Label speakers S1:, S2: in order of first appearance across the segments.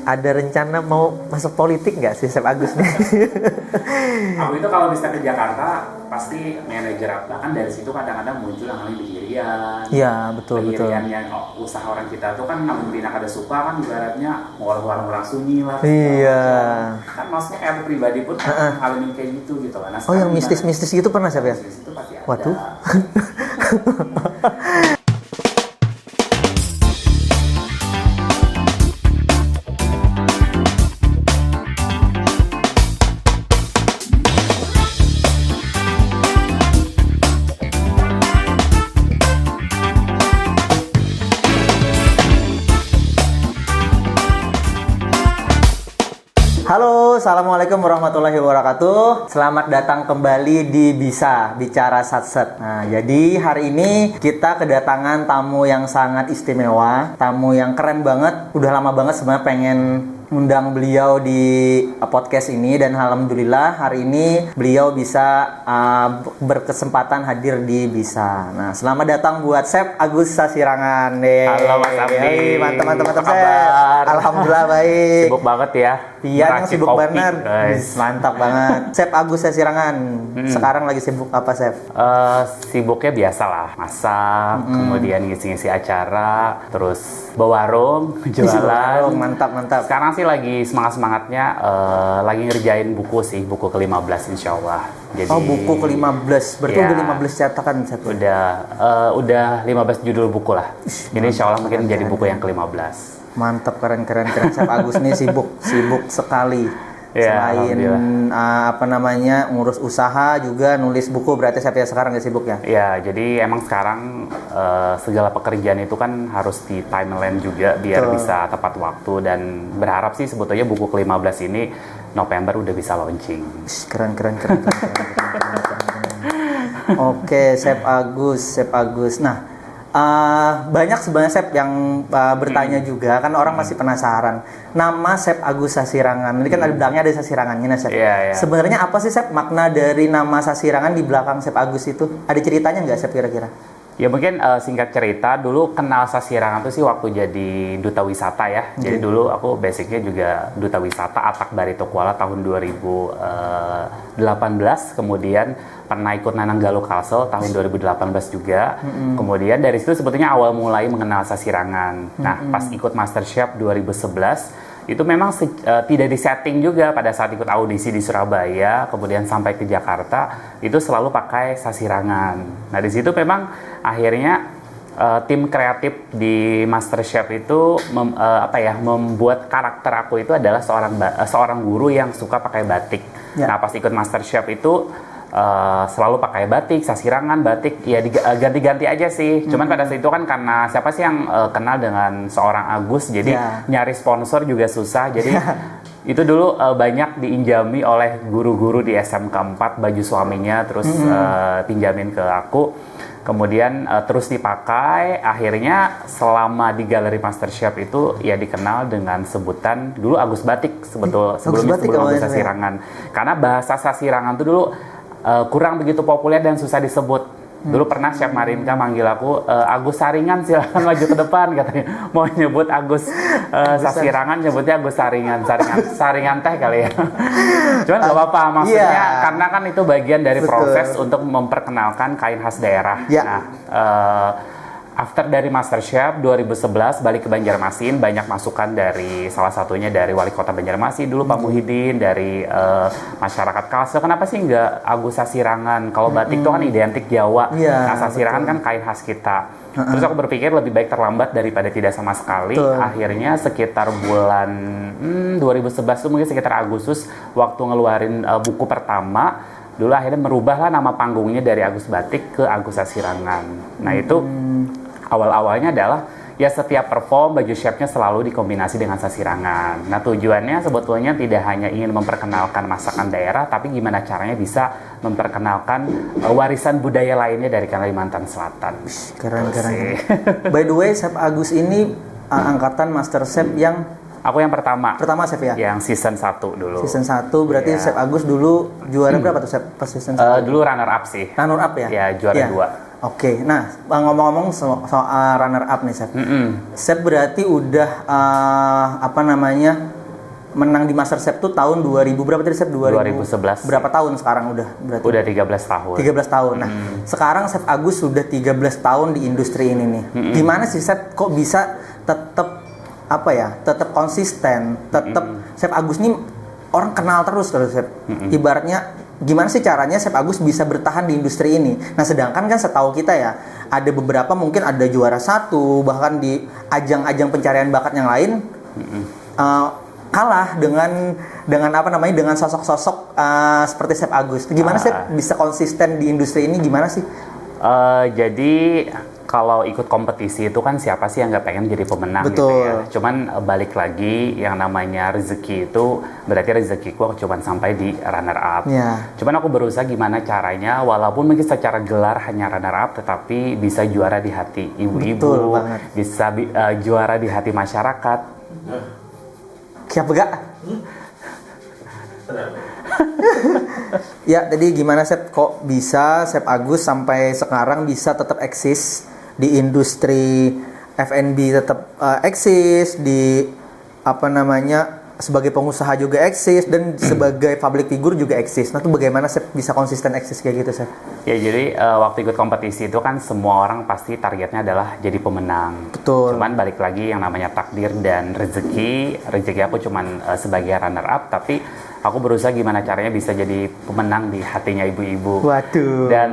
S1: ada rencana mau masuk politik nggak sih Chef Agus nih?
S2: Aku itu kalau bisa ke Jakarta pasti manajer bahkan dari situ kadang-kadang muncul yang namanya begirian.
S1: Iya betul.
S2: Yang usaha orang kita tuh kan namun bina kada suka kan ibaratnya warung-warung sunyi lah.
S1: Iya.
S2: Kan maksudnya kayak aku pribadi pun ngalamin kayak gitu kan. Nah,
S1: yang mistis-mistis gitu pernah Chef ya?
S2: Mistis itu pasti ada.
S1: Waduh. Halo, assalamualaikum warahmatullahi wabarakatuh. Selamat datang kembali di Bisa Bicara Satset. Nah, jadi hari ini kita kedatangan tamu yang sangat istimewa, tamu yang keren banget. Udah lama banget sebenarnya pengen undang beliau di podcast ini dan alhamdulillah hari ini beliau bisa berkesempatan hadir di Bisa. Nah, selamat datang buat Chef Agus Sasirangan.
S2: Halo Mas Abdi.
S1: Mantap Chef. Alhamdulillah baik.
S2: Sibuk banget ya.
S1: Iya, yang sibuk banget. Mantap banget. Chef Agus Sasirangan. Sekarang lagi sibuk apa, Chef?
S2: Sibuknya biasalah, masak, kemudian ngisi-ngisi acara, terus bawa warung, jualan.
S1: Mantap.
S2: Sekarang sih lagi semangat-semangatnya lagi ngerjain buku sih, buku ke-15 insya Allah. Jadi,
S1: buku ke-15, berarti udah 15 cetakan Chef?
S2: Udah 15 judul buku lah. Ini insya Allah mungkin menjadi buku yang ke-15.
S1: Mantap, keren. Chef Agus nih sibuk sekali. Selain ngurus usaha juga nulis buku, berarti saya sekarang nggak sibuk ya?
S2: Ya, jadi emang sekarang segala pekerjaan itu kan harus di timeline juga biar bisa tepat waktu, dan berharap sih sebetulnya buku ke-15 ini November udah bisa launching.
S1: Keren. Oke, Chef Agus. Nah, banyak sebenarnya Chef yang bertanya juga, kan orang masih penasaran. Nama Chef Agus Sasirangan, ini kan ada bilangnya ada Sasirangannya Chef.
S2: Yeah.
S1: Sebenarnya apa sih Chef makna dari nama Sasirangan di belakang Chef Agus itu? Ada ceritanya nggak Chef kira-kira?
S2: Ya mungkin singkat cerita, dulu kenal Sasirangan itu sih waktu jadi duta wisata ya. Jadi dulu aku basicnya juga duta wisata Atak Barito Kuala tahun 2018, kemudian pernah ikut Nananggalo Castle tahun 2018 juga. Kemudian dari situ sebetulnya awal mulai mengenal Sasirangan. Nah, pas ikut MasterChef 2011 itu memang tidak disetting juga pada saat ikut audisi di Surabaya, kemudian sampai ke Jakarta itu selalu pakai Sasirangan. Nah, di situ memang akhirnya tim kreatif di MasterChef itu membuat karakter aku itu adalah seorang guru yang suka pakai batik. Nah, pas ikut MasterChef itu selalu pakai batik, Sasirangan, batik, ya ganti-ganti aja sih. Cuman pada saat itu kan karena siapa sih yang kenal dengan seorang Agus, jadi nyari sponsor juga susah. Jadi itu dulu banyak diinjami oleh guru-guru di SMK 4, baju suaminya terus pinjamin ke aku. Kemudian terus dipakai, akhirnya selama di galeri MasterChef itu ya dikenal dengan sebutan dulu Agus Batik sebelum Agus Sasirangan. Karena bahasa Sasirangan itu dulu kurang begitu populer dan susah disebut. Dulu pernah Chef Marinka manggil aku, Agus Saringan silakan maju ke depan katanya. Mau nyebut Agus Sasirangan, nyebutnya Agus Saringan teh kali ya. Cuman nggak apa-apa, maksudnya karena kan itu bagian dari proses untuk memperkenalkan kain khas daerah. Nah, after dari MasterChef 2011 balik ke Banjarmasin, banyak masukan dari salah satunya dari Wali Kota Banjarmasin dulu Pak Muhyiddin, dari masyarakat Kalsel, kenapa sih nggak Agus Sasirangan? Kalau batik itu kan identik Jawa, nah Sasirangan kan kain khas kita. Terus aku berpikir lebih baik terlambat daripada tidak sama sekali. Akhirnya sekitar bulan 2011 itu mungkin sekitar Agustus, waktu ngeluarin buku pertama, dulu akhirnya merubahlah nama panggungnya dari Agus Batik ke Agus Sasirangan. Nah itu awal-awalnya adalah ya setiap perform baju chefnya selalu dikombinasi dengan Sasirangan. Nah tujuannya sebetulnya tidak hanya ingin memperkenalkan masakan daerah, tapi gimana caranya bisa memperkenalkan warisan budaya lainnya dari Kalimantan Selatan.
S1: Keren. By the way, Chef Agus ini angkatan MasterChef yang
S2: aku yang pertama
S1: Chef ya?
S2: Yang season 1 dulu.
S1: Season 1 berarti Chef Agus dulu juara berapa tuh Chef pas season 1?
S2: Dulu runner up sih.
S1: Runner up ya?
S2: Ya, juara 2.
S1: Oke, nah ngomong-ngomong soal runner up nih Chef. Chef berarti udah menang di MasterChef tuh tahun 2000 berapa tadi Chef?
S2: 2011.
S1: Berapa tahun sekarang udah berarti?
S2: Udah 13 tahun.
S1: 13 tahun. Nah, sekarang Chef Agus sudah 13 tahun di industri ini nih. Gimana sih Chef kok bisa tetap apa ya? Tetap konsisten, tetap Chef Agus nih orang kenal terus Chef. Ibaratnya gimana sih caranya Chef Agus bisa bertahan di industri ini? Nah, sedangkan kan setahu kita ya, ada beberapa mungkin ada juara 1, bahkan di ajang-ajang pencarian bakat yang lain kalah dengan apa namanya, dengan sosok-sosok seperti Chef Agus. Gimana sih bisa konsisten di industri ini, gimana sih?
S2: Jadi kalau ikut kompetisi itu kan siapa sih yang nggak pengen jadi pemenang?
S1: Betul.
S2: Gitu ya. Cuman balik lagi yang namanya rezeki itu berarti rezekiku cuman sampai di runner up.
S1: Ya.
S2: Cuman aku berusaha gimana caranya walaupun mungkin secara gelar hanya runner up tetapi bisa juara di hati ibu-ibu, bisa juara di hati masyarakat.
S1: Siapa gak? Ya, jadi gimana Chef kok bisa Chef Agus sampai sekarang bisa tetap eksis di industri F&B, tetap eksis di apa namanya, sebagai pengusaha juga eksis dan sebagai public figure juga eksis. Nah, itu bagaimana Chef bisa konsisten eksis kayak gitu Chef?
S2: Ya, jadi waktu ikut kompetisi itu kan semua orang pasti targetnya adalah jadi pemenang.
S1: Betul.
S2: Cuman balik lagi yang namanya takdir dan rezeki aku cuman sebagai runner up, tapi aku berusaha gimana caranya bisa jadi pemenang di hatinya ibu-ibu.
S1: Waduh.
S2: Dan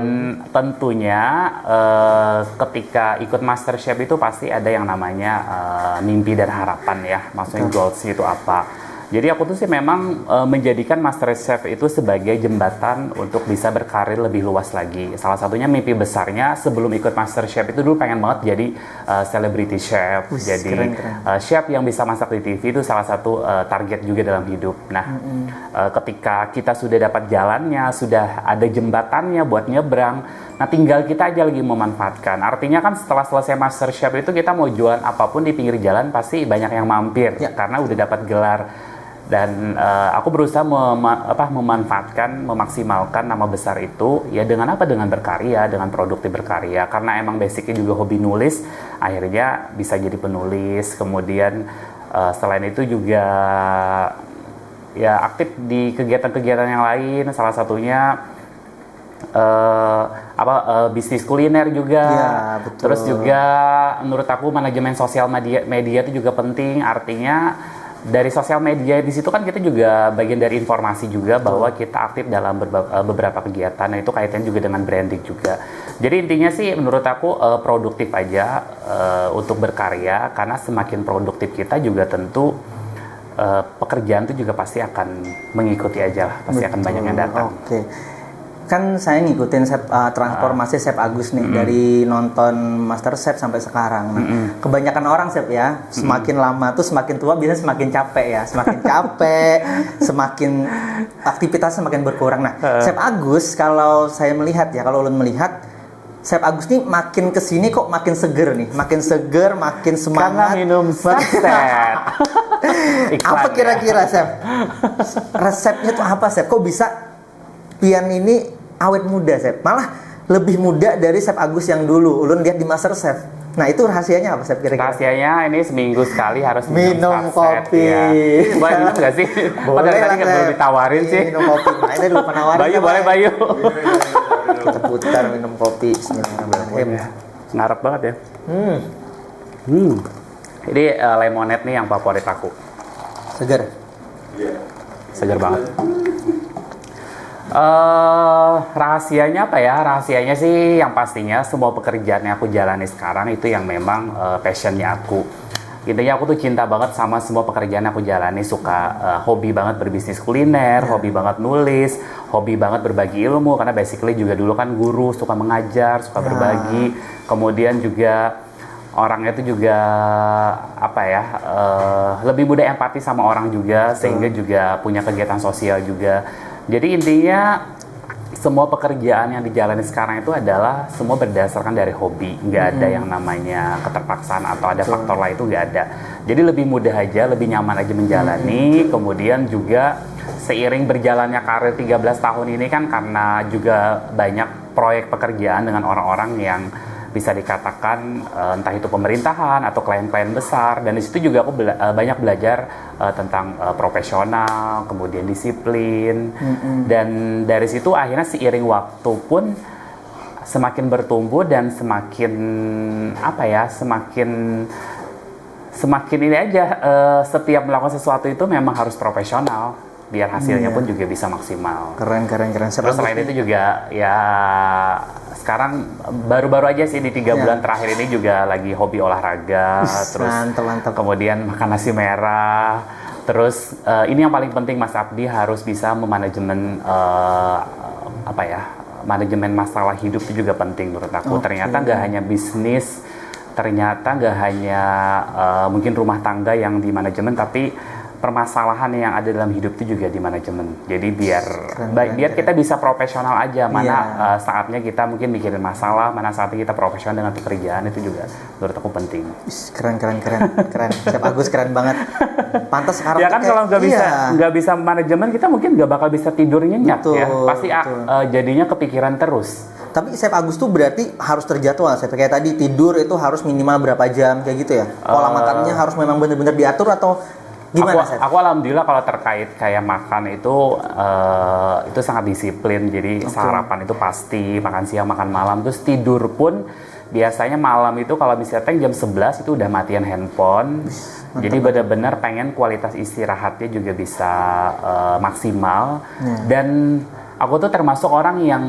S2: tentunya ketika ikut MasterChef itu pasti ada yang namanya mimpi dan harapan ya. Maksudnya goals itu apa. Jadi aku tuh sih memang menjadikan MasterChef itu sebagai jembatan untuk bisa berkarir lebih luas lagi. Salah satunya mimpi besarnya sebelum ikut MasterChef itu dulu pengen banget jadi celebrity chef. Jadi chef yang bisa masak di TV itu salah satu target juga dalam hidup. Nah, ketika kita sudah dapat jalannya, sudah ada jembatannya buat nyebrang, nah tinggal kita aja lagi memanfaatkan. Artinya kan setelah selesai MasterChef itu kita mau jualan apapun di pinggir jalan pasti banyak yang mampir karena udah dapat gelar. Dan aku berusaha memanfaatkan, memaksimalkan nama besar itu ya dengan apa? Dengan berkarya, dengan produktif berkarya. Karena emang basicnya juga hobi nulis, akhirnya bisa jadi penulis. Kemudian selain itu juga ya aktif di kegiatan-kegiatan yang lain. Salah satunya bisnis kuliner juga.
S1: Ya, betul.
S2: Terus juga menurut aku manajemen sosial media itu juga penting. Artinya dari sosial media di situ kan kita juga bagian dari informasi juga bahwa kita aktif dalam beberapa kegiatan. Nah, itu kaitannya juga dengan branding juga. Jadi intinya sih menurut aku produktif aja untuk berkarya, karena semakin produktif kita juga tentu pekerjaan itu juga pasti akan mengikuti aja lah, pasti akan banyak yang datang.
S1: Oke. Kan saya ngikutin transformasi Chef Agus nih dari nonton MasterChef sampai sekarang. Nah, kebanyakan orang Chef ya, semakin lama tuh semakin tua biasanya semakin capek ya, semakin capek, semakin aktivitas semakin berkurang. Nah, Chef Agus kalau saya melihat ya, kalau ulun melihat Chef Agus nih makin kesini kok makin seger nih, makin seger, makin semangat.
S2: Karena minum sunset.
S1: Apa kira-kira Chef? Resepnya tuh apa Chef? Kok bisa Pian ini awet muda Chef? Malah lebih muda dari Chef Agus yang dulu ulun lihat di MasterChef. Nah, itu rahasianya apa Chef kira-kira?
S2: Rahasianya ini seminggu sekali harus
S1: minum kopi.
S2: Ya. Boleh minum nggak sih?
S1: Boleh
S2: tadi
S1: lah,
S2: nggak perlu ditawarin sih.
S1: Minum kopi. Nah, ini lupa nawarin.
S2: Bayu, boleh Bayu.
S1: Kita putar minum kopi. Bismillahirrahmanirrahim.
S2: Ngarep banget ya. Ini lemonade nih yang favorit aku.
S1: Seger.
S2: Seger banget. Rahasianya apa ya? Rahasianya sih yang pastinya semua pekerjaan yang aku jalani sekarang itu yang memang passionnya aku. Intinya aku tuh cinta banget sama semua pekerjaan yang aku jalani. Suka hobi banget berbisnis kuliner, hobi banget nulis, hobi banget berbagi ilmu. Karena basically juga dulu kan guru, suka mengajar, suka berbagi. Kemudian juga orangnya itu juga lebih mudah empati sama orang juga, sehingga juga punya kegiatan sosial juga. Jadi intinya semua pekerjaan yang dijalani sekarang itu adalah semua berdasarkan dari hobi, nggak ada yang namanya keterpaksaan atau ada faktor lain, itu nggak ada. Jadi lebih mudah aja, lebih nyaman aja menjalani. Kemudian juga seiring berjalannya karir 13 tahun ini kan, karena juga banyak proyek pekerjaan dengan orang-orang yang bisa dikatakan entah itu pemerintahan atau klien-klien besar, dan di situ juga aku banyak belajar tentang profesional, kemudian disiplin, dan dari situ akhirnya seiring waktu pun semakin bertumbuh dan semakin semakin ini aja, setiap melakukan sesuatu itu memang harus profesional biar hasilnya pun juga bisa maksimal.
S1: Keren.
S2: Terus selain itu juga ya sekarang baru-baru aja sih di 3 bulan terakhir ini juga lagi hobi olahraga, terus
S1: mantap.
S2: kemudian makan nasi merah, terus ini yang paling penting Mas Abdi harus bisa memanajemen manajemen masalah hidup itu juga penting menurut aku. Ternyata nggak hanya bisnis, ternyata nggak hanya mungkin rumah tangga yang di manajemen, tapi permasalahan yang ada dalam hidup itu juga di manajemen. Jadi biar kita bisa profesional aja, mana saatnya kita mungkin mikirin masalah, mana saatnya kita profesional dengan pekerjaan, itu juga menurut aku penting.
S1: Keren. Chef Agus keren banget. Pantas sekarang
S2: ya kan kalau nggak bisa manajemen, kita mungkin nggak bakal bisa tidur nyenyak. Betul, ya. Pasti jadinya kepikiran terus.
S1: Tapi Chef Agus tuh berarti harus terjadwal, Chef. Kayak tadi tidur itu harus minimal berapa jam kayak gitu ya? Pola makannya harus memang benar-benar diatur atau gimana, Chef?
S2: Aku alhamdulillah kalau terkait kayak makan itu sangat disiplin. Jadi sarapan itu pasti, makan siang, makan malam, terus tidur pun biasanya malam itu kalau misalnya jam 11 itu udah matiin handphone. Jadi benar-benar pengen kualitas istirahatnya juga bisa maksimal. Dan aku tuh termasuk orang yang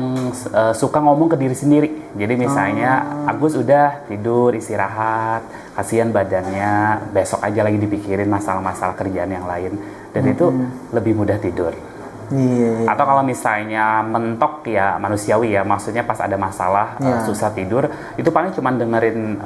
S2: suka ngomong ke diri sendiri. Jadi misalnya Agus udah tidur, istirahat, kasihan badannya, besok aja lagi dipikirin masalah-masalah kerjaan yang lain, dan itu lebih mudah tidur. Atau kalau misalnya mentok ya manusiawi ya, maksudnya pas ada masalah susah tidur, itu paling cuma dengerin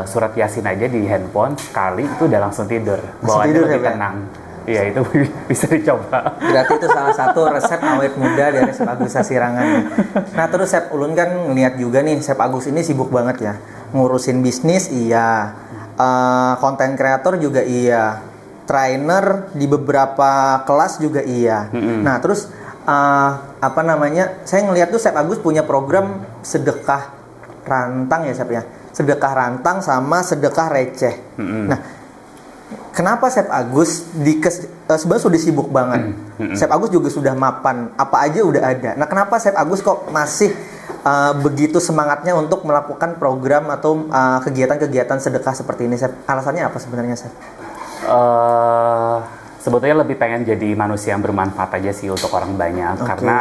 S2: surat Yasin aja di handphone sekali itu udah langsung tidur, bawaannya lebih tenang. Iya, itu bisa dicoba.
S1: Berarti itu salah satu resep awet muda dari Chef Agus Sasirangan. Nah terus Chef Ulun kan ngeliat juga nih, Chef Agus ini sibuk banget ya, ngurusin bisnis konten kreator juga trainer di beberapa kelas juga Nah terus saya ngeliat tuh Chef Agus punya program sedekah rantang ya, Chef ya, sedekah rantang sama sedekah receh. Nah kenapa Chef Agus sebenarnya sudah sibuk banget. Chef Agus juga sudah mapan, apa aja udah ada. Nah, kenapa Chef Agus kok masih begitu semangatnya untuk melakukan program atau kegiatan-kegiatan sedekah seperti ini, Chef? Alasannya apa sebenarnya, Chef?
S2: Sebetulnya lebih pengen jadi manusia yang bermanfaat aja sih untuk orang banyak. Karena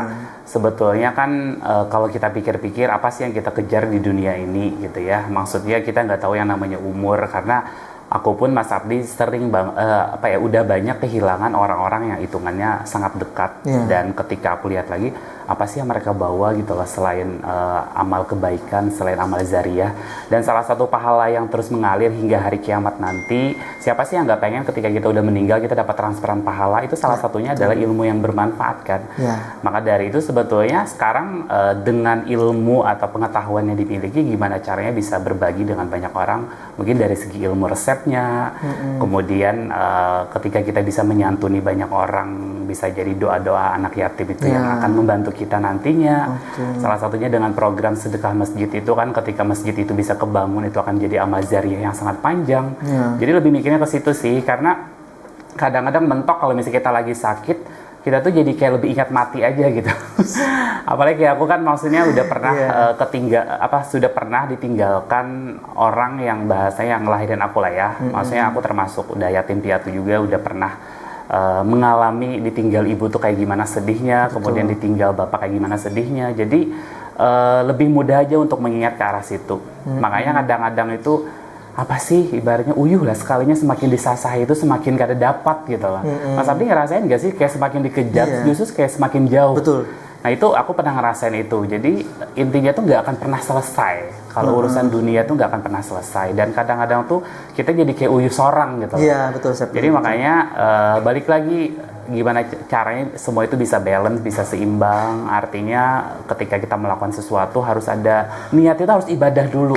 S2: sebetulnya kan kalau kita pikir-pikir apa sih yang kita kejar di dunia ini gitu ya. Maksudnya kita nggak tahu yang namanya umur, karena aku pun Mas Abdi sering udah banyak kehilangan orang-orang yang hitungannya sangat dekat. Dan ketika aku lihat lagi apa sih yang mereka bawa gitu loh, selain amal kebaikan, selain amal zariah. Dan salah satu pahala yang terus mengalir hingga hari kiamat nanti, siapa sih yang nggak pengen ketika kita udah meninggal kita dapat transferan pahala? Itu salah satunya adalah ilmu yang bermanfaat kan. Maka dari itu sebetulnya sekarang dengan ilmu atau pengetahuan yang dimiliki, gimana caranya bisa berbagi dengan banyak orang, mungkin dari segi ilmu resepnya, kemudian ketika kita bisa menyantuni banyak orang, bisa jadi doa-doa anak yatim itu yang akan membantu kita nantinya. Salah satunya dengan program sedekah masjid itu kan, ketika masjid itu bisa kebangun, itu akan jadi amal zariah yang sangat panjang. Jadi lebih mikirnya ke situ sih, karena kadang-kadang mentok kalau misalnya kita lagi sakit, kita tuh jadi kayak lebih ingat mati aja gitu. Apalagi kayak aku kan maksudnya udah pernah sudah pernah ditinggalkan orang yang bahasanya yang ngelahirin aku lah ya. Maksudnya aku termasuk udah yatim piatu juga, udah pernah mengalami ditinggal ibu tuh kayak gimana sedihnya, kemudian ditinggal bapak kayak gimana sedihnya. Jadi lebih mudah aja untuk mengingat ke arah situ. Makanya kadang-kadang itu apa sih ibaratnya uyuh lah, sekalinya semakin disasahi itu semakin kada dapat gitu lah. Mas Abdi ngerasain gak sih kayak semakin dikejar justru kayak semakin jauh?
S1: Betul.
S2: Nah itu aku pernah ngerasain itu. Jadi intinya tuh nggak akan pernah selesai. Kalau urusan dunia tuh nggak akan pernah selesai. Dan kadang-kadang tuh kita jadi kayak uyuh sorang gitu.
S1: Iya betul.
S2: Jadi makanya balik lagi gimana caranya semua itu bisa balance, bisa seimbang. Artinya ketika kita melakukan sesuatu harus ada niat, itu harus ibadah dulu.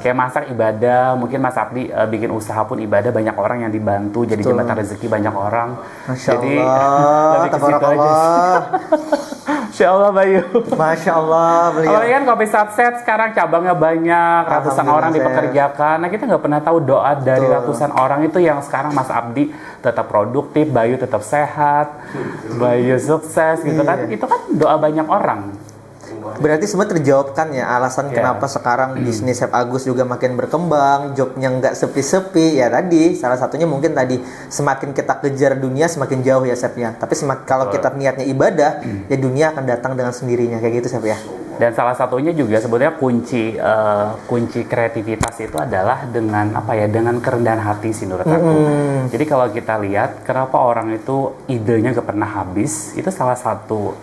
S2: Kayak masak ibadah, mungkin Mas Abdi bikin usaha pun ibadah, banyak orang yang dibantu, jadi jembatan rezeki banyak orang.
S1: Masya
S2: jadi
S1: Allah,
S2: lebih ke situ aja. Insya Allah Bayu.
S1: Masya Allah beliau.
S2: Apalagi kan Kopi Satset sekarang cabangnya banyak, ratusan
S1: Alhamdulillah,
S2: orang
S1: Chef.
S2: dipekerjakan. Nah kita nggak pernah tahu doa dari
S1: Betul.
S2: ratusan orang itu yang sekarang Mas Abdi tetap produktif, Bayu tetap sehat, Bayu sukses gitu kan.
S1: Iya.
S2: Itu kan doa banyak orang.
S1: Berarti semua terjawabkan ya alasan
S2: Iya.
S1: kenapa sekarang bisnis Chef Agus juga makin berkembang, jobnya nggak sepi-sepi ya tadi. Salah satunya mungkin tadi semakin kita kejar dunia semakin jauh ya Chef ya. Tapi kalau kita niatnya ibadah, ya dunia akan datang dengan sendirinya kayak gitu Chef ya.
S2: Dan salah satunya juga sebetulnya kunci kreativitas itu adalah dengan apa ya, dengan kerendahan hati sih menurut aku. Jadi kalau kita lihat kenapa orang itu idenya gak pernah habis, itu salah satu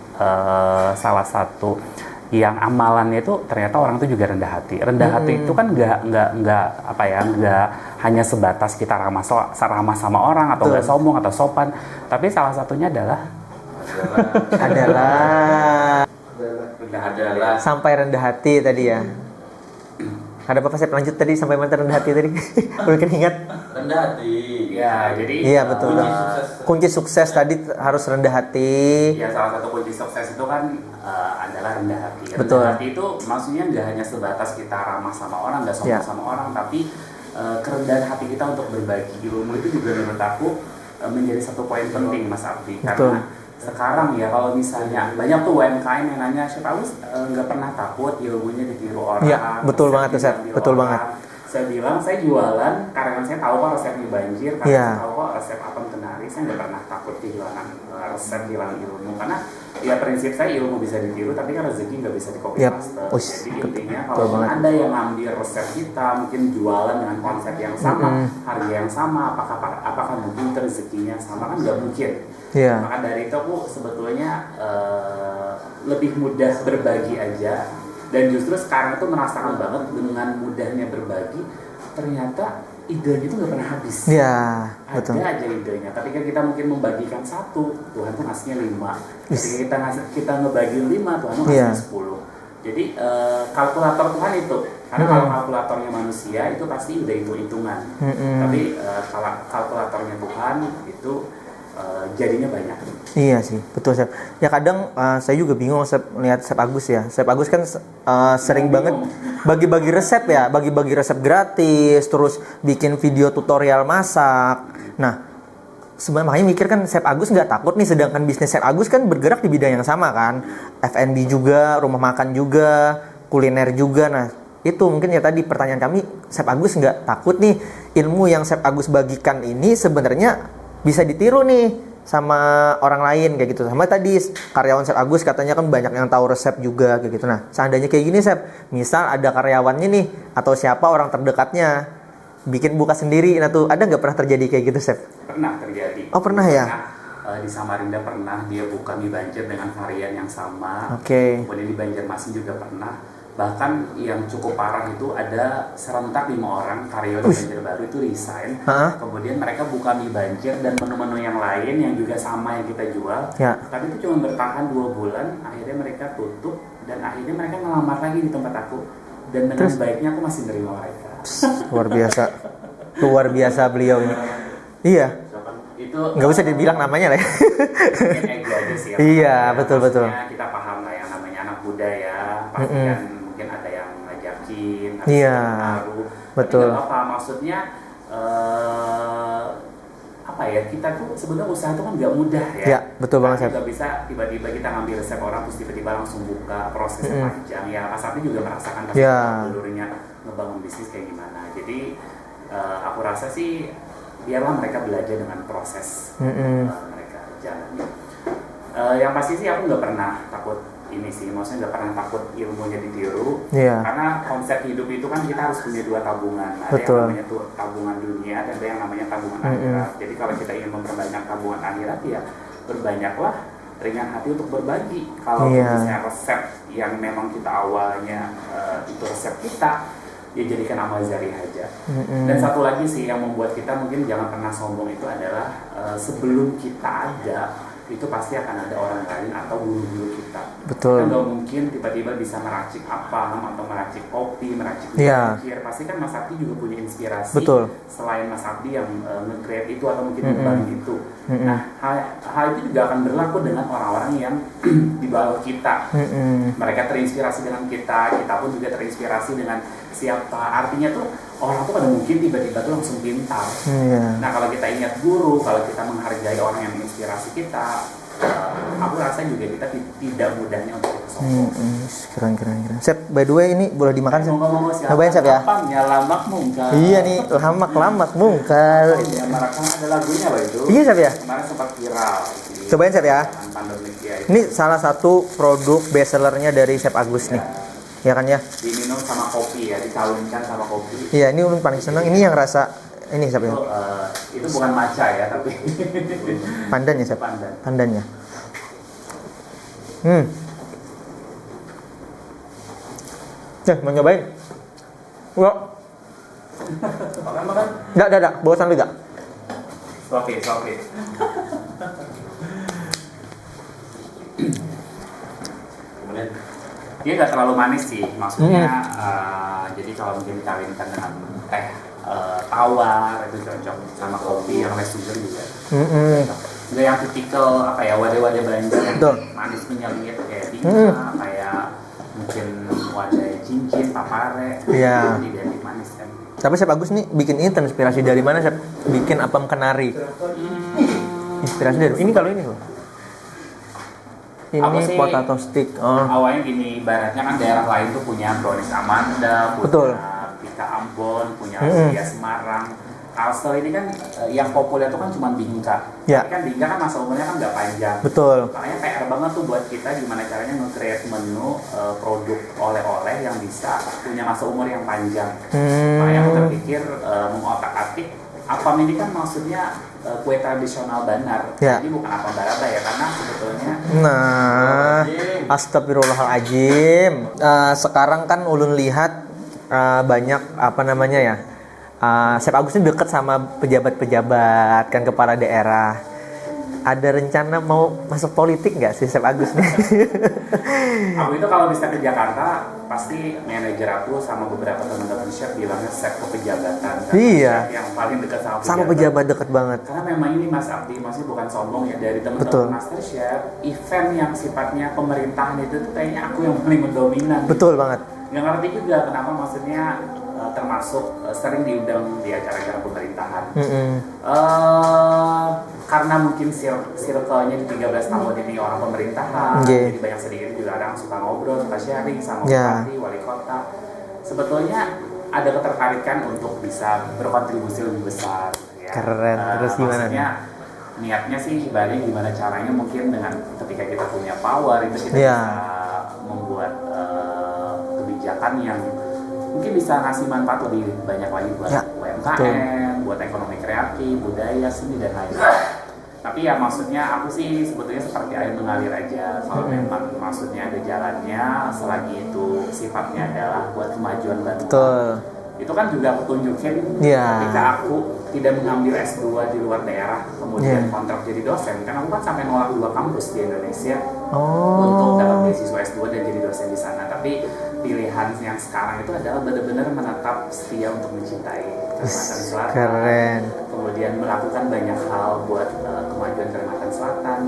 S2: yang amalannya itu ternyata orang itu juga rendah hati. Rendah hati itu kan nggak hanya sebatas kita ramah sama orang atau nggak sombong atau sopan, tapi salah satunya adalah
S1: sampai rendah hati tadi ya. Ada apa Chef lanjut tadi sampai mana rendah hati tadi? Mungkin ingat.
S3: Rendah hati.
S2: ya jadi
S1: Iya betul.
S3: Kunci
S1: Kunci sukses tadi harus rendah hati.
S2: ya salah satu kunci sukses itu kan adalah rendah hati. Rendah
S1: Betul.
S2: hati itu maksudnya nggak hanya sebatas kita ramah sama orang, nggak sombong
S1: Ya.
S2: sama orang, tapi kerendahan hati kita untuk berbagi ilmu itu juga menurut aku menjadi satu poin penting Mas Abdi.
S1: Betul.
S2: Karena sekarang ya kalau misalnya banyak tuh UMKM yang nanya, Chef Agus nggak pernah takut ilmunya ditiru orang.
S1: Iya, betul
S2: resep
S1: banget tuh, Chef.
S2: diambil
S1: Betul
S2: orang.
S1: banget.
S2: Saya bilang saya jualan karena saya tahu kok resepnya banjir, karena
S1: Iya.
S2: saya tahu kok resep apem kenari. Saya nggak pernah takut kehilangan resep, kehilangan ilmu, karena ya prinsip saya ilmu bisa ditiru tapi kan rezeki nggak bisa dikopi
S1: Yap.
S2: paste.
S1: Ush,
S2: Jadi
S1: betul.
S2: intinya
S1: Betul
S2: kalau
S1: banget.
S2: Anda yang ngambil resep kita mungkin jualan dengan konsep yang sama, harga yang sama, apakah mungkin rezekinya sama? Kan nggak mungkin.
S1: Iya.
S2: Maka dari itu aku sebetulnya lebih mudah berbagi aja, dan justru sekarang tuh merasakan banget dengan mudahnya berbagi, ternyata idenya itu nggak pernah habis.
S1: Iya, betul.
S2: Ada aja idenya, tapi kan kita mungkin membagikan satu, Tuhan tuh ngasihnya 5. Ketika kita ngebagi 5, Tuhan tuh
S1: Iya.
S2: ngasihnya 10. Jadi kalkulator Tuhan itu, karena kalau kalkulatornya manusia itu pasti udah hitung-hitungan. Tapi kalau kalkulatornya Tuhan itu jadinya banyak.
S1: Iya sih, betul Chef. Ya kadang saya juga bingung Chef lihat Chef Agus ya. Chef Agus kan sering banget bagi-bagi resep ya, bagi-bagi resep gratis, terus bikin video tutorial masak. Nah, sebenarnya makanya mikir kan Chef Agus nggak takut nih, sedangkan bisnis Chef Agus kan bergerak di bidang yang sama kan, F&B juga, rumah makan juga, kuliner juga. Nah, itu mungkin ya tadi pertanyaan kami, Chef Agus nggak takut nih ilmu yang Chef Agus bagikan ini sebenarnya bisa ditiru nih sama orang lain kayak gitu. Sama tadi karyawan Chef Agus katanya kan banyak yang tahu resep juga kayak gitu. Nah, seandainya kayak gini Chef, misal ada karyawannya nih atau siapa orang terdekatnya bikin buka sendiri, nah tuh ada nggak pernah terjadi kayak gitu Chef?
S2: Pernah terjadi.
S1: Oh, pernah ya?
S2: Di Samarinda pernah dia buka mie Banjir dengan varian yang sama.
S1: Oke.
S2: Kemudian di Banjarmasin juga pernah. Bahkan yang cukup parah itu ada serentak 5 orang karyawan Banjarbaru itu resign.
S1: Hah?
S2: Kemudian mereka buka mie Banjir dan menu-menu yang lain yang juga sama yang kita jual.
S1: Ya.
S2: Tapi itu cuma bertahan 2 bulan. Akhirnya mereka tutup dan akhirnya mereka ngelamar lagi di tempat aku. Dan dengan baiknya aku masih nerima mereka.
S1: Luar biasa. Luar biasa beliau ini. Iya.
S2: Itu
S1: Nggak bisa dibilang namanya lah ya.
S2: mungkin ego aja sih ya.
S1: Iya,
S2: Maksudnya
S1: betul.
S2: kita paham lah yang namanya anak muda ya, pasti kan mungkin ada yang ngajakin, ada
S1: Iya,
S2: yang pengaruh.
S1: betul.
S2: Tapi nggak apa, maksudnya apa ya, kita tuh sebenarnya usaha itu kan nggak mudah ya.
S1: Iya, betul banget, Chef.
S2: Nggak bisa tiba-tiba kita ngambil resep orang terus tiba-tiba langsung buka, prosesnya panjang ya. Mas Abdi juga merasakan
S1: Iya.
S2: alurnya ngebangun bisnis kayak gimana. Jadi aku rasa sih biarlah mereka belajar dengan proses mereka jalannya. Yang pasti sih aku nggak pernah takut ini sih, maksudnya nggak pernah takut ilmunya ditiru.
S1: Iya.
S2: Karena konsep hidup itu kan kita harus punya 2 tabungan. Ada
S1: Betul.
S2: yang namanya tuh tabungan dunia dan ada yang namanya tabungan akhirat. Jadi kalau kita ingin memperbanyak tabungan akhirat ya berbanyaklah ringan hati untuk berbagi. Kalau
S1: Iya.
S2: misalnya resep yang memang kita awalnya itu resep kita, ya jadikan amal jariah aja. Dan satu lagi sih yang membuat kita mungkin jangan pernah sombong itu adalah sebelum kita ada, itu pasti akan ada orang lain atau guru-guru kita.
S1: Betul.
S2: Kita nggak mungkin tiba-tiba bisa meracik apam atau meracik kopi, meracik
S1: Iya.
S2: mikir. Pasti kan Mas Abdi juga punya inspirasi.
S1: Betul.
S2: Selain Mas Abdi yang nge-create itu atau mungkin membangun itu. Nah, hal itu juga akan berlaku dengan orang-orang yang di bawah kita. Mereka terinspirasi dengan kita pun juga terinspirasi dengan siapa. Artinya tuh orang tuh pada mungkin tiba-tiba tuh langsung pintar. Nah, kalau kita ingat guru, kalau kita menghargai orang yang menginspirasi kita, aku rasa juga kita tidak mudahnya untuk kita sombong.
S1: Keren. Chef, by the way ini boleh dimakan Chef?
S2: Ngomong-ngomong siapa?
S1: Cobain Chef ya.
S2: Apamnya lamak mungkal.
S1: Iya nih, lamak mungkal.
S2: Ya, mereka ada lagunya loh itu.
S1: Iya Chef ya.
S2: Kemarin sempat viral.
S1: Cobain Chef ya.
S2: Pandemik ya.
S1: Ini salah satu produk bestsellernya dari Chef Agus nih. Ya kan ya?
S2: Diminum sama kopi ya, dikawinkan sama kopi.
S1: Iya, ini ulun paling senang. Ini yang rasa ini Chef ya.
S2: Itu bukan matcha ya, tapi
S1: Pandan ya Chef. Pandannya. Mau nyobain? Enggak.
S2: Makan.
S1: Enggak. Bosan juga.
S2: Oke. Kemudian dia nggak terlalu manis sih, maksudnya jadi kalau mungkin dikawinkan dengan teh tawar itu cocok sama kopi yang less sugar juga. Nggak yang tipikal apa ya wadah-wadah belanja yang manis menyelingit kayak tinggal kayak mungkin wadah cincin, papare, jadi identik manis kan.
S1: Tapi Chef Agus nih bikin ini terinspirasi dari mana Chef? Bikin apam kenari. Inspirasi dari ini kalau ini loh. Ini potato stick.
S2: Awalnya gini, ibaratnya kan daerah lain tuh punya brownies Amanda, punya pita Ambon, punya Asia Semarang. Kalsel ini kan yang populer tuh kan cuma Bingka. Tapi kan Bingka kan masa umurnya kan nggak panjang.
S1: Betul.
S2: Makanya PR banget tuh buat kita gimana caranya nge-create menu produk oleh-oleh yang bisa punya masa umur yang panjang. Makanya aku terpikir mengotak-atik apam ini kan maksudnya kue tradisional Banar. Jadi bukan apam Barata ya, karena sebetulnya
S1: astagfirullahaladzim. Sekarang kan ulun lihat banyak apa namanya ya, Chef Agus ini dekat sama pejabat-pejabat kan, kepala daerah. Ada rencana mau masuk politik nggak sih Chef Agus nih?
S2: Aku itu kalau bisa ke Jakarta pasti manajer aku sama beberapa teman-teman chef bilangnya chef ke pejabatan.
S1: Iya.
S2: Yang paling dekat
S1: sama pejabat dekat banget.
S2: Karena memang ini Mas Abdi masih bukan sombong ya, dari teman-teman Master Chef, event yang sifatnya pemerintahan itu tuh kayaknya aku yang paling mendominan.
S1: Betul banget.
S2: Nggak ngerti juga kenapa, maksudnya termasuk sering diundang di acara-acara pemerintahan. Karena mungkin circle-nya di 13 tahun ini orang pemerintahan, jadi banyak sedikit juga ada yang suka ngobrol, suka sharing sama bupati, wali kota. Sebetulnya ada ketertarikan untuk bisa berkontribusi lebih besar. Ya.
S1: Keren. Terus gimana?
S2: Niatnya sih ibaratnya gimana caranya mungkin dengan ketika kita punya power itu kita bisa membuat kebijakan yang mungkin bisa ngasih manfaat lebih banyak lagi buat UMKM, buat ekonomi kreatif, budaya, seni dan lain-lain. Tapi ya maksudnya aku sih sebetulnya seperti air mengalir aja. Kalau memang maksudnya ada jalannya, selagi itu sifatnya adalah buat kemajuan bangsa. Itu kan juga aku tunjukin ketika aku tidak mengambil S2 di luar daerah, kemudian kontrak jadi dosen. Kan aku kan sampai nolak 2 kampus di Indonesia untuk dapat beasiswa S2 dan jadi dosen di sana. Tapi pilihan yang sekarang itu adalah benar-benar menetap setia untuk mencintai Kalimantan Selatan.
S1: Keren.
S2: Kemudian melakukan banyak hal buat kemajuan Kalimantan Selatan.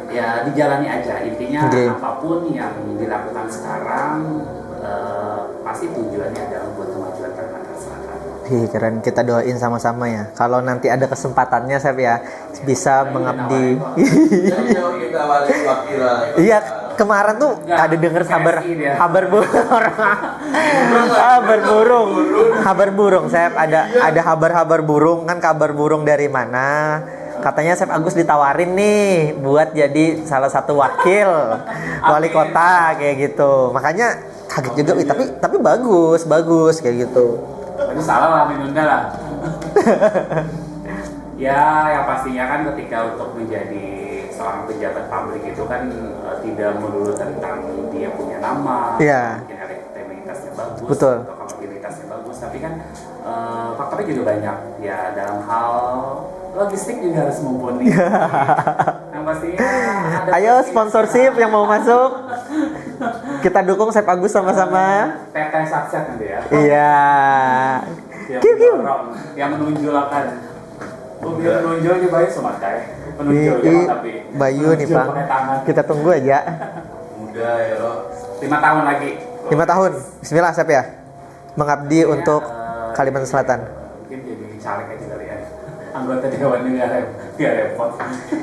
S2: Ya dijalani aja. Intinya apapun yang dilakukan sekarang pasti tujuannya adalah buat kemajuan Kalimantan Selatan.
S1: Keren, kita doain sama-sama ya. Kalau nanti ada kesempatannya Chef ya, bisa mengabdi. Iya, kemarin tuh ada denger kabar burung Chef, ada kabar burung kan, kabar burung dari mana? Katanya Chef Agus ditawarin nih buat jadi salah satu wakil wali kota kayak gitu. Makanya kaget juga, tapi bagus kayak gitu.
S2: Tapi salah lah, menunda lah. Ya, yang pastinya kan ketika untuk menjadi seorang pejabat publik itu kan tidak melulu tentang dia punya nama, mungkin elektabilitasnya bagus, atau kapabilitasnya bagus, tapi kan faktornya juga banyak. Ya dalam hal logistik juga harus mumpuni. Nah, pastinya.
S1: Ayo sponsorship yang mau masuk. Kita dukung Chef Agus sama-sama.
S2: PT Sukses nanti ya.
S1: Iya.
S2: Yang
S1: Kiu, kiu.
S2: mendorong, yang menunjukkan. Biar menunjuk di Bayu Sumatera ya. Menunjuknya tapi
S1: Bayu nih Pak.
S2: pakai tangan.
S1: Kita tunggu aja.
S3: Muda ya lo.
S2: 5 tahun lagi.
S1: 5 tahun. Bismillah Chef ya. Mengabdi untuk Kalimantan Selatan.
S2: Mungkin jadi caleg aja kali ya. Anggota dewan juga nggak repot.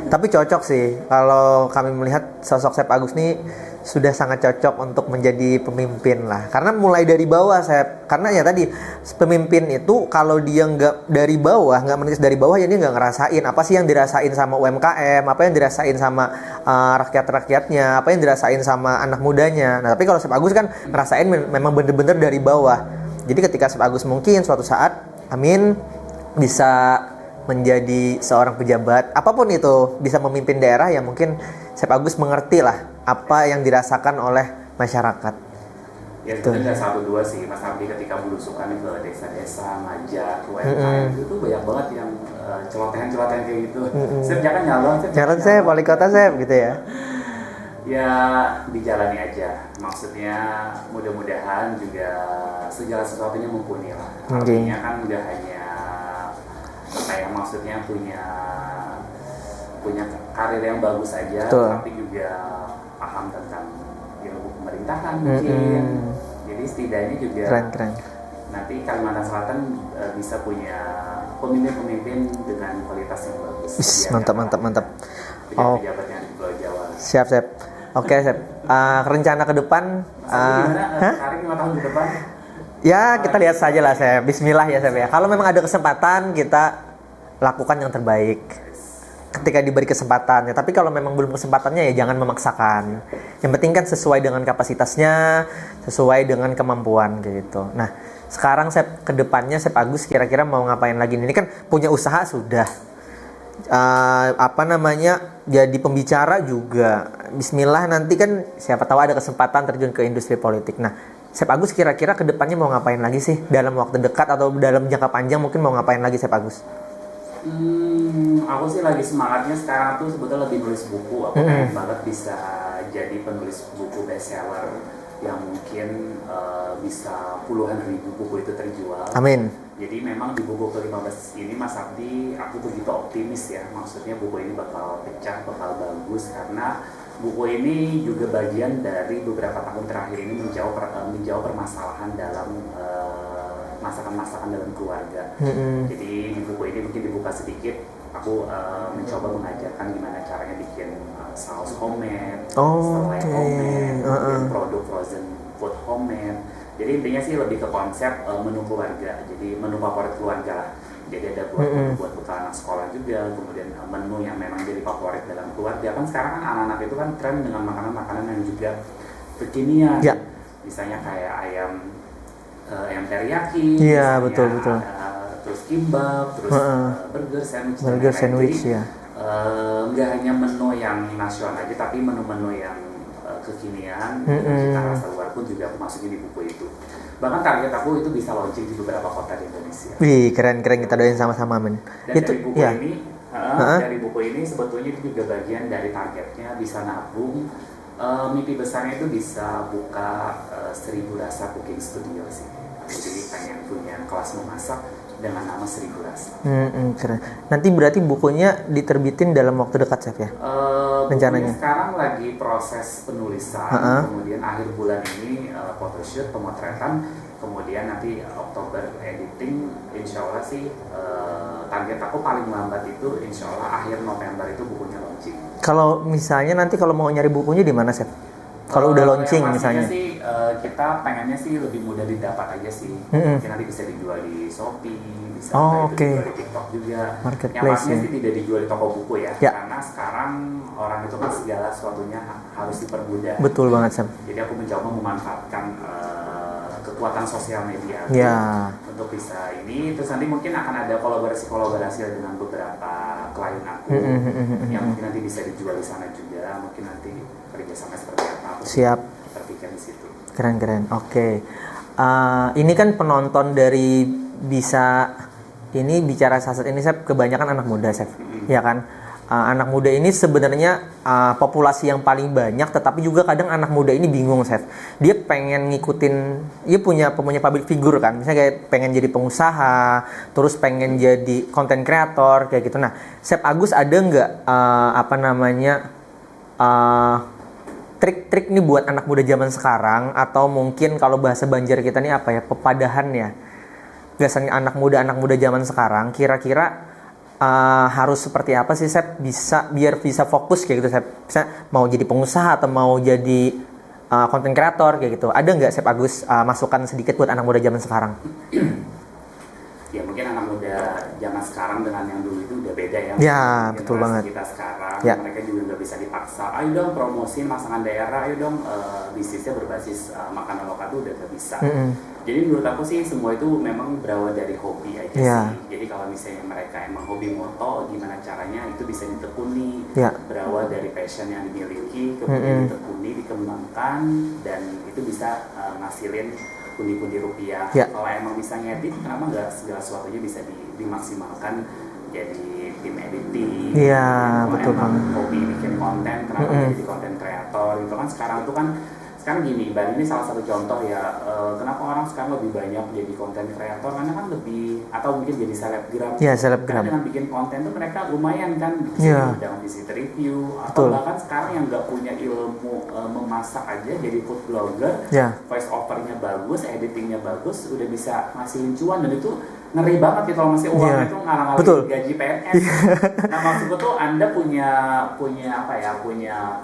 S1: Tapi cocok sih kalau kami melihat sosok Chef Agus nih sudah sangat cocok untuk menjadi pemimpin lah. Karena mulai dari bawah Chef. Karena ya tadi pemimpin itu kalau dia nggak dari bawah, nggak menitis dari bawah ya dia nggak ngerasain apa sih yang dirasain sama UMKM, apa yang dirasain sama rakyat-rakyatnya, apa yang dirasain sama anak mudanya. Nah tapi kalau Chef Agus kan ngerasain memang bener-bener dari bawah. Jadi ketika Chef Agus mungkin suatu saat, amin, bisa menjadi seorang pejabat, apapun itu, bisa memimpin daerah yang mungkin Chef Agus mengerti lah apa yang dirasakan oleh masyarakat.
S2: Ya sebenarnya nggak 1-2 sih, Mas Abdi ketika belusukan ke desa-desa, ngajak UMKM itu banyak banget yang celotehan-celotehan kayak gitu. Chef jangan nyalon,
S1: Chef, wali kota Chef gitu ya.
S2: Ya dijalani aja, maksudnya mudah-mudahan juga segala sesuatunya mumpuni lah. Artinya kan nggak hanya kayak maksudnya punya karir yang bagus aja, tapi juga paham tentang ilmu pemerintahan mungkin. Jadi setidaknya juga
S1: keren.
S2: Nanti Kalimantan Selatan bisa punya pemimpin-pemimpin dengan kualitas yang bagus.
S1: Mantap.
S2: Pejabat-pejabat yang di Pulau Jawa.
S1: Siap. Oke Chef. Rencana ke depan?
S2: Karir 5 tahun ke depan?
S1: Ya kita lihat saja lah Chef. Bismillah ya Chef ya. Kalau memang ada kesempatan kita lakukan yang terbaik ketika diberi kesempatan ya. Tapi kalau memang belum kesempatannya ya jangan memaksakan. Yang penting kan sesuai dengan kapasitasnya, sesuai dengan kemampuan gitu. Nah sekarang Chef kedepannya Chef Agus kira-kira mau ngapain lagi? Ini kan punya usaha sudah. Jadi pembicara juga. Bismillah nanti kan siapa tahu ada kesempatan terjun ke industri politik. Nah Chef Agus kira-kira kedepannya mau ngapain lagi sih dalam waktu dekat atau dalam jangka panjang mungkin mau ngapain lagi Chef Agus?
S2: Aku sih lagi semangatnya sekarang tuh sebetulnya lebih nulis buku. Aku pengen banget bisa jadi penulis buku bestseller yang mungkin bisa puluhan ribu buku itu terjual.
S1: Amin.
S2: Jadi memang di buku ke-15 ini Mas Abdi, aku begitu optimis ya. Maksudnya buku ini bakal pecah, bakal bagus karena buku ini juga bagian dari beberapa tahun terakhir ini menjawab permasalahan dalam masakan-masakan dalam keluarga. Jadi di buku ini mungkin dibuka sedikit, aku mencoba mengajarkan gimana caranya bikin saus homemade, selai homemade, kemudian produk frozen food homemade. Jadi intinya sih lebih ke konsep menu keluarga, jadi menu favorit keluarga lah. Jadi ada buat bekal anak sekolah juga, kemudian menu yang memang jadi favorit dalam keluarga. Kan sekarang kan anak-anak itu kan tren dengan makanan-makanan yang juga kekinian. Ya. Misalnya kayak ayam teriyaki,
S1: betul.
S2: Terus kimbab, terus burger sandwich
S1: ya.
S2: Nggak hanya menu yang nasional aja, tapi menu-menu yang kekinian dengan cita rasa luar pun juga aku masukin di buku itu. Bahkan target aku itu bisa launching di beberapa kota di Indonesia.
S1: Wih, keren kita doain sama-sama men.
S2: Dan dari buku ini sebetulnya itu juga bagian dari targetnya bisa nabung. Mimpi besarnya itu bisa buka 1000 rasa cooking studio sih. Jadi pengen punya kelas memasak dengan nama 1000 rasa.
S1: Keren. Nanti berarti bukunya diterbitin dalam waktu dekat Chef ya?
S2: Rencananya sekarang lagi proses penulisan, kemudian akhir bulan ini photoshoot, pemotretan, kemudian nanti Oktober editing. Insya Allah sih target aku paling lambat itu insya Allah akhir November itu bukunya launching. Kalau
S1: misalnya nanti kalau mau nyari bukunya di mana Chef? Kalau udah launching misalnya
S2: sih kita pengennya sih lebih mudah didapat aja sih. Mungkin nanti bisa dijual di Shopee, bisa dijual di TikTok juga. Yang pastinya sih tidak dijual di toko buku ya. Karena sekarang orang itu kan segala sesuatunya harus dipermudah.
S1: Betul banget Sam.
S2: Jadi aku mencoba memanfaatkan kekuatan sosial media untuk bisa ini. Terus nanti mungkin akan ada kolaborasi dengan beberapa klien aku yang mungkin nanti bisa dijual di sana juga. Mungkin nanti kerjasama seperti apa?
S1: Siap.
S2: Terpikir di situ.
S1: Keren. Oke. Ini kan penonton dari bisa ini bicara saset ini Chef kebanyakan anak muda Chef, ya kan? anak muda ini sebenarnya populasi yang paling banyak, tetapi juga kadang anak muda ini bingung, Chef. Dia pengen ngikutin, dia punya public figure kan, misalnya kayak pengen jadi pengusaha, terus pengen jadi content creator kayak gitu. Nah, Chef Agus ada nggak trik-trik nih buat anak muda zaman sekarang, atau mungkin kalau bahasa Banjar kita nih apa ya, pepadahan ya, biasanya anak muda zaman sekarang kira-kira harus seperti apa sih, Chef, biar bisa fokus kayak gitu, Chef? Bisa mau jadi pengusaha atau mau jadi content creator kayak gitu. Ada nggak, Chef Agus, masukan sedikit buat anak muda zaman sekarang?
S2: Ya mungkin anak muda zaman sekarang dengan yang dulu itu udah beda ya.
S1: Ya, betul banget.
S2: Kita sekarang,
S1: ya,
S2: mereka juga nggak bisa dipaksa. Ayo dong promosi masakan daerah, ayo dong bisnisnya berbasis makanan lokal itu udah nggak bisa. Jadi menurut aku sih semua itu memang berawal dari hobi aja sih. Jadi kalau misalnya mereka emang hobi moto, gimana caranya itu bisa ditekuni. Berawal dari passion yang dimiliki, kemudian ditekuni, dikembangkan, dan itu bisa ngasilin pundi-pundi rupiah. Kalau emang bisa ngedit, kenapa nggak segala sesuatunya bisa dimaksimalkan jadi tim editing.
S1: Iya, betul banget.
S2: Hobi bikin konten, kenapa jadi konten kreator? Itu kan sekarang gini, Bali ini salah satu contoh ya, kenapa orang sekarang lebih banyak jadi konten kreator, karena kan lebih, atau mungkin jadi selebgram. Karena dengan bikin konten tuh mereka lumayan kan, bisa diundang visit review, atau bahkan sekarang yang nggak punya ilmu memasak aja jadi food blogger, voice overnya bagus, editingnya bagus, udah bisa ngasihin cuan, dan itu ngeri banget gitu kalau masih uangnya itu ngalang-ngalangin gaji PNS. Nah, maksudku tuh Anda punya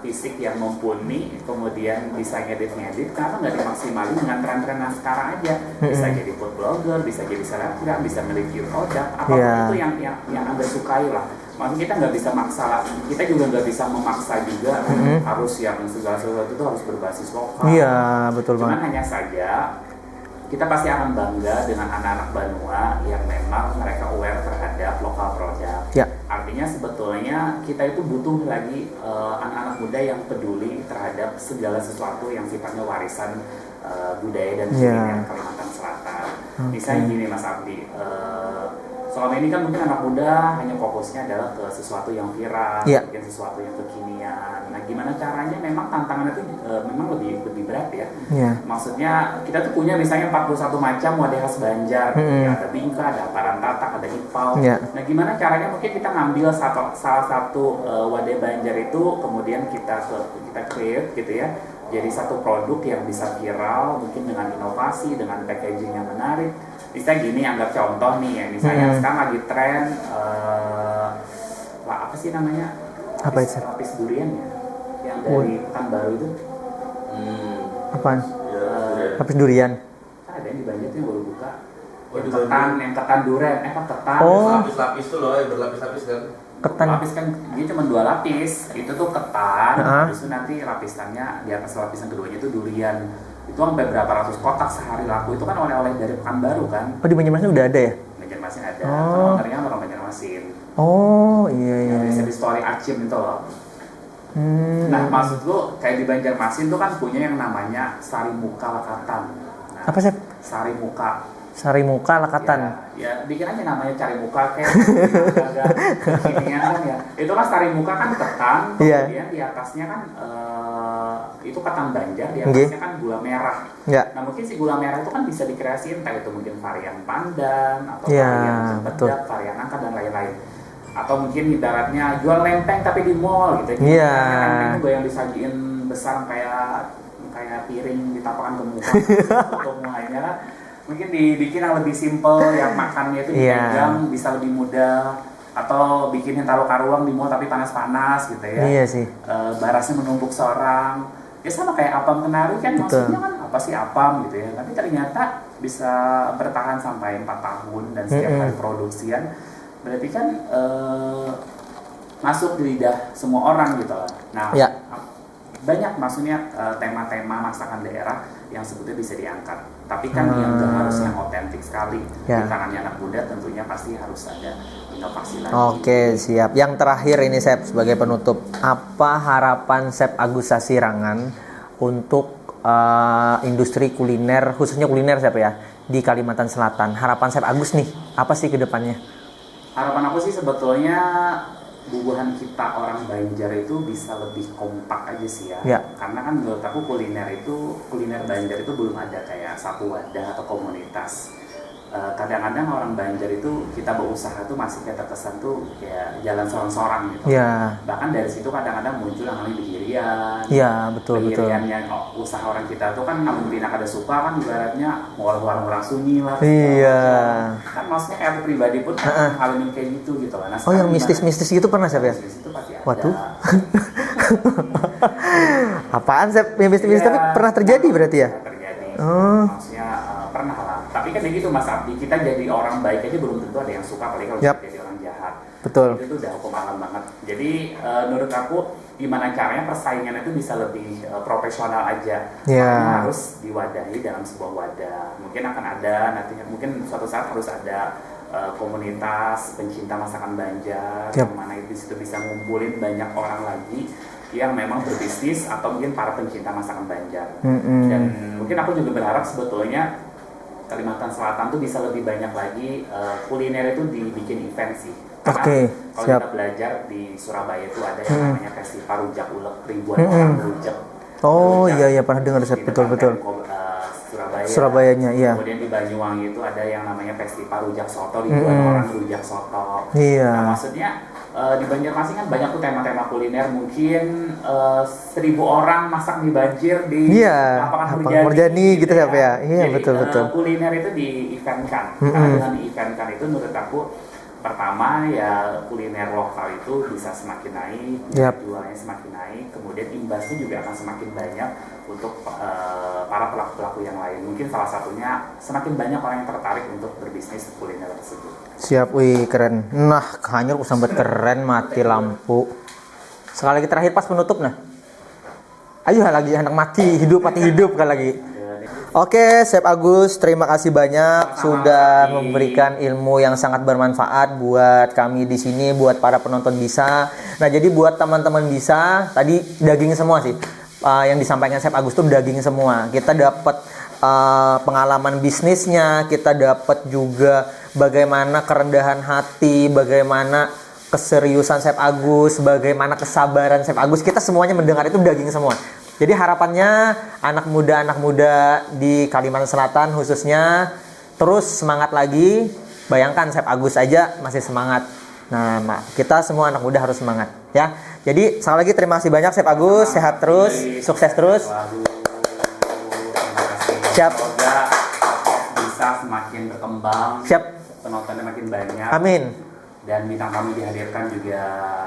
S2: fisik yang mumpuni, kemudian bisa ngedit, kenapa nggak dimaksimalin dengan tren-tren yang sekarang aja? Bisa jadi food blogger, bisa jadi selebgram, bisa mereview produk, apapun itu yang Anda sukai lah. Maksudnya kita nggak bisa maksa lah, kita juga nggak bisa memaksa juga harus yang segala sesuatu itu harus berbasis lokal.
S1: Iya, betul banget.
S2: Cuman hanya saja kita pasti akan bangga dengan anak-anak Banua yang memang mereka aware terhadap lokal produk. Artinya sebetulnya kita itu butuh lagi anak-anak muda yang peduli terhadap segala sesuatu yang sifatnya warisan budaya dan kuliner Kalimantan Selatan. Misalnya gini, Mas Abdi, selama ini kan mungkin anak muda hanya fokusnya adalah ke sesuatu yang viral, mungkin sesuatu yang kekinian. Nah, gimana caranya? Memang tantangannya itu memang lebih berat ya. Maksudnya kita tuh punya misalnya 41 macam wadah khas Banjar, ya, ada bingka, ada parantatak, ada ipau. Nah, gimana caranya? Mungkin kita ngambil salah satu wadah Banjar itu, kemudian kita create gitu ya, jadi satu produk yang bisa viral, mungkin dengan inovasi, dengan packaging yang menarik. Misalnya gini, anggap contoh nih ya, misalnya sekarang lagi tren apa sih namanya? Lapis durian ya, yang dari Pekanbaru itu.
S1: Apaan? Lapis durian.
S2: Kan ada yang di Banjar tuh yang baru buka. Yang ketan durian, ketan.
S3: Lapis-lapis tuh loh, yang berlapis-lapis kan.
S1: Ketan.
S2: Lapis kan dia cuma 2 lapis. Itu tuh ketan, terus nanti lapisannya di atas lapisan keduanya itu durian. Itu sampai berapa ratus kotak sehari laku. Itu kan oleh-oleh dari Pekanbaru kan.
S1: Oh, di Banjarmasin udah ada ya?
S2: Banjarmasin ada. Ownernya orang Banjarmasin.
S1: Oh, iya.
S2: Bisa di story Acim itu loh. Nah, maksud lu kayak di Banjarmasin tuh kan punya yang namanya Sari Muka Lakatan. Nah,
S1: apa sih?
S2: Sari Muka
S1: Lakatan.
S2: Ya bikin aja namanya Cari Muka kayak agak kekinian kan ya. Itu kan Sari Muka kan ketan, kemudian di atasnya kan itu ketan Banjar, di atasnya kan gula merah. Nah, mungkin si gula merah itu kan bisa dikreasiin, entah itu mungkin varian pandan atau varian pedak, varian angka dan lain-lain. Atau mungkin ibaratnya jual lempeng tapi di mall gitu. Lempeng itu yang disajiin besar kayak piring ditapakan ke muka. Semuanya kan mungkin dibikin yang lebih simple, yang makannya itu dipegang bisa lebih mudah. Atau bikin taruh karuang di mall tapi panas-panas gitu ya.
S1: Iya sih.
S2: Barasnya menumpuk seorang. Ya sama kayak apam kenari kan. Maksudnya kan apa sih apam gitu ya. Tapi ternyata bisa bertahan sampai 4 tahun dan setiap hari produksian. Berarti kan masuk di lidah semua orang gitu. Nah, banyak maksudnya tema-tema masakan daerah yang sebetulnya bisa diangkat. Tapi kan yang gak harus yang otentik sekali. Di tangannya anak muda tentunya pasti harus ada inovasi lagi.
S1: Oke, siap. Yang terakhir ini, Chef, sebagai penutup, apa harapan Chef Agus Sasirangan untuk industri kuliner, khususnya kuliner, Chef ya, di Kalimantan Selatan? Harapan Chef Agus nih, apa sih ke depannya?
S2: Harapan aku sih sebetulnya bubuhan kita orang Banjar itu bisa lebih kompak aja sih ya.
S1: Ya.
S2: Karena kan menurut aku kuliner Banjar itu belum ada kayak satu wadah atau komunitas. Kadang-kadang orang Banjar itu kita berusaha tuh masih kayak terkesan tuh kayak jalan sorang-sorang gitu.
S1: Ya.
S2: Bahkan dari situ kadang-kadang muncul yang namanya bihirian.
S1: Ya, betul.
S2: Bihirian yang usaha orang kita tuh kan namun bina kada suka kan ibaratnya orang-orang sunyi lah.
S1: Iya.
S2: Kan maksudnya kayak aku pribadi pun ngalamin kayak gitu kan. Nah,
S1: Oh, yang mistis-mistis gitu pernah Sep ya?
S2: mistis itu pasti ada.
S1: Waduh. Apaan Sep? Yang mistis-mistis tapi pernah terjadi berarti ya?
S2: Terjadi.
S1: Oh.
S2: Maksudnya pernah lah. Tapi kan kayak gitu Mas Abdi, kita jadi orang baik aja belum tentu ada yang suka, apalagi kalau
S1: Yap.
S2: kita jadi orang jahat.
S1: Betul.
S2: Itu udah hukum alam banget. Jadi menurut aku gimana caranya persaingan itu bisa lebih profesional aja.
S1: Ya.
S2: Karena harus diwadahi dalam sebuah wadah. Mungkin akan ada nantinya, mungkin suatu saat harus ada komunitas pencinta masakan Banjar,
S1: Yap.
S2: yang mana di situ bisa ngumpulin banyak orang lagi yang memang berbisnis atau mungkin para pencinta masakan Banjar. Dan mungkin aku juga berharap sebetulnya Kalimantan Selatan tuh bisa lebih banyak lagi kuliner itu dibikin event sih. Karena
S1: Oke,
S2: kalau
S1: siap.
S2: kita belajar di Surabaya itu ada yang namanya festival rujak ulek, ribuan orang rujak.
S1: Oh,
S2: Rujak
S1: iya pernah dengar Sep,
S2: di
S1: betul.
S2: depan Surabaya.
S1: Surabayanya, iya.
S2: Kemudian di Banyuwangi itu ada yang namanya festival rujak soto, ribuan orang rujak soto.
S1: Iya.
S2: Nah, maksudnya di Banjarmasin kan banyak tuh tema-tema kuliner, mungkin 1.000 orang masak di banjir di
S1: Iya,
S2: lapangan
S1: lapangan Murjani gitu ya, Pak ya? Iya,
S2: Jadi,
S1: betul.
S2: kuliner itu di-eventkan. Karena dengan di-eventkan itu menurut aku pertama ya kuliner lokal itu bisa semakin naik,
S1: Yap.
S2: jualnya semakin naik, kemudian imbasnya juga akan semakin banyak untuk para pelaku-pelaku yang lain. Mungkin salah satunya semakin banyak orang yang tertarik untuk berbisnis kuliner tersebut.
S1: Siap, wih keren. Nah, Hanyur sambat keren, mati lampu. Sekali lagi terakhir pas penutup nah. Ayo lagi anak mati hidup kan lagi. Oke, Chef Agus, terima kasih banyak sudah memberikan ilmu yang sangat bermanfaat buat kami di sini, buat para penonton Bisa. Nah, jadi buat teman-teman Bisa, tadi daging semua sih. Yang disampaikan Chef Agus tuh daging semua. Kita dapat pengalaman bisnisnya, kita dapat juga bagaimana kerendahan hati, bagaimana keseriusan Chef Agus, bagaimana kesabaran Chef Agus. Kita semuanya mendengar itu daging semua. Jadi harapannya anak muda di Kalimantan Selatan khususnya terus semangat lagi. Bayangkan Chef Agus aja masih semangat. Nah, kita semua anak muda harus semangat ya. Jadi sekali lagi terima kasih banyak Chef Agus, sehat terus, sukses terus.
S2: Waduh, terima kasih.
S1: Siap.
S2: Semoga Bisa semakin berkembang,
S1: Siap.
S2: penontonnya makin banyak.
S1: Amin.
S2: Dan bintang kami dihadirkan juga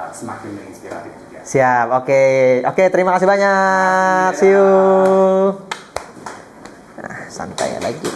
S2: semakin menginspiratif juga.
S1: Siap. Oke, terima kasih banyak. See you. Nah, santai lagi.